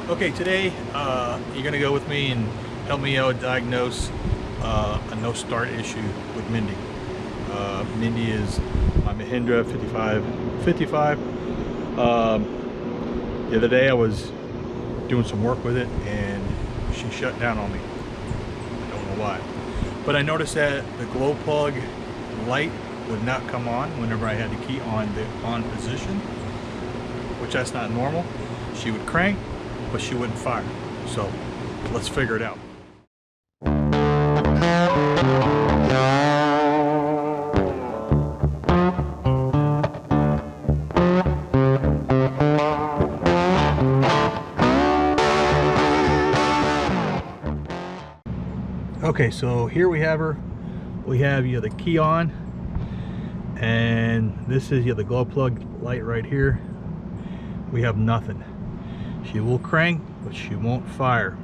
Okay, today you're gonna go with me and help me out diagnose a no start issue with Mindy. Mindy is my Mahindra 55. The other day I was doing some work with it and she shut down on me. I don't know why. But I noticed that the glow plug light would not come on whenever I had the key on the on position, which that's not normal. She would crank, but she wouldn't fire. So let's figure it out. Okay, so here we have her. We have the key on, and this is the glow plug light right here. We have nothing. She will crank, but she won't fire.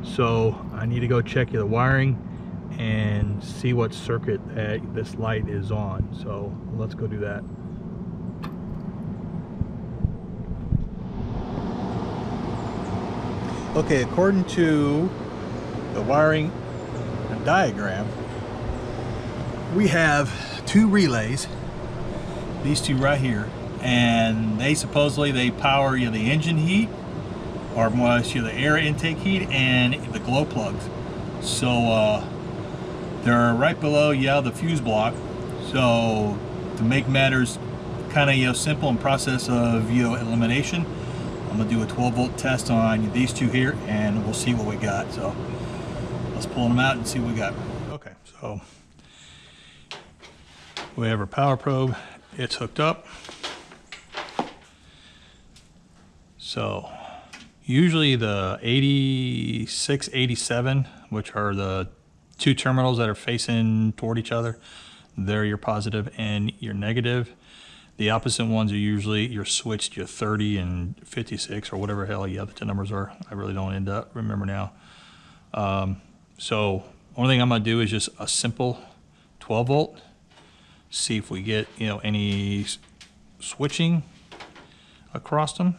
So I need to go check the wiring and see what circuit that this light is on. So let's go do that. Okay, according to the wiring diagram, we have two relays, these two right here, and they supposedly power the engine heat, or more the air intake heat, and the glow plugs. So they're right below the fuse block. So to make matters kind of simple in process of elimination, I'm gonna do a 12-volt test on these two here, and we'll see what we got. So let's pull them out and see what we got. Okay, so we have our power probe. It's hooked up. So usually the 86, 87, which are the two terminals that are facing toward each other, they're your positive and your negative. The opposite ones are usually your switched, your 30 and 56, or whatever hell the other two numbers are. I really don't remember now. So only thing I'm gonna do is just a simple 12 volt. See if we get any switching across them.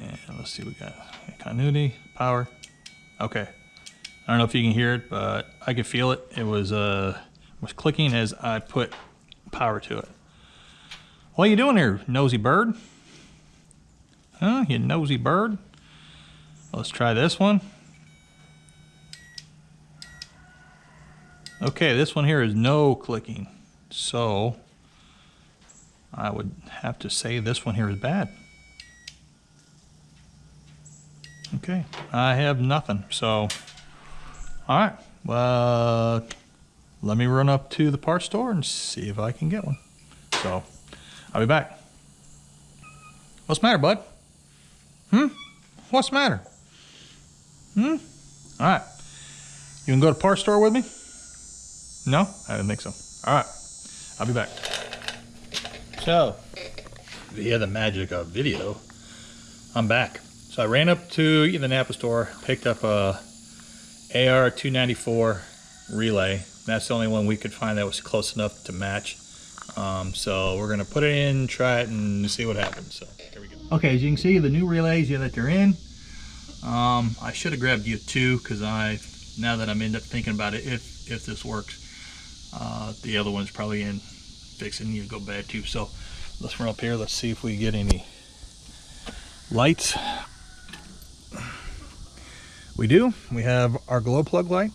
And let's see, we got continuity, power. Okay, I don't know if you can hear it, but I can feel it. It was clicking as I put power to it. What are you doing here, nosy bird? Huh, you nosy bird? Let's try this one. Okay, this one here is no clicking. So I would have to say this one here is bad. Okay, I have nothing. So, all right, well, let me run up to the parts store and see if I can get one. So I'll be back. What's the matter, bud? What's the matter? All right, you can go to the parts store with me? No, I didn't think so. All right, I'll be back. So, via the magic of video, I'm back. So I ran up to the Napa store, picked up a AR294 relay. That's the only one we could find that was close enough to match. So we're gonna put it in, try it, and see what happens. So here we go. Okay, as you can see, the new relays that they're in. I should have grabbed two, because now that I'm thinking about it, if this works, the other one's probably in fixing to go bad too. So let's run up here. Let's see if we get any lights. We do. We have our glow plug light.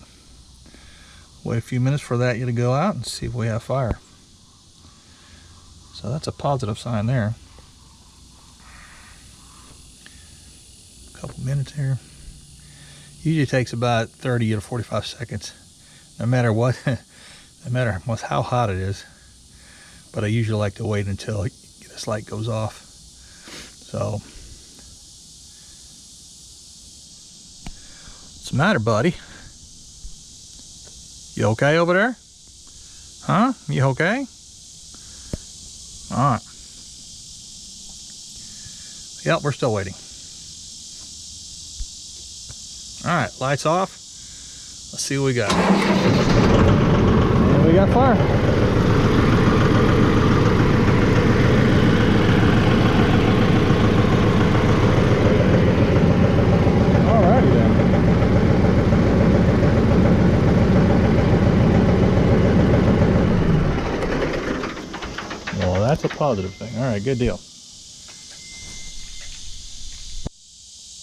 Wait a few minutes for that to go out and see if we have fire. So that's a positive sign there. A couple minutes here. Usually takes about 30 to 45 seconds, no matter what, no matter how hot it is. But I usually like to wait until this light goes off. So, what's the matter, buddy? You okay over there? Huh? You okay? All right. Yep, we're still waiting. All right, lights off. Let's see what we got. And we got fire. positive thing. All right, good deal.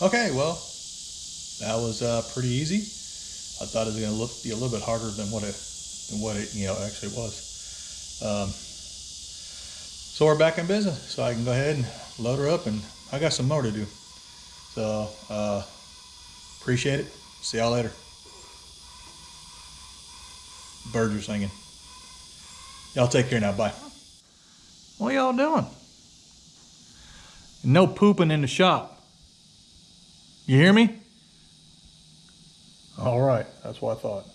Okay, well, that was pretty easy. I thought it was going to be a little bit harder than what it actually was. So we're back in business. So I can go ahead and load her up, and I got some more to do. So appreciate it. See y'all later. Birds are singing. Y'all take care now. Bye. What y'all doing? No pooping in the shop. You hear me? All right, that's what I thought.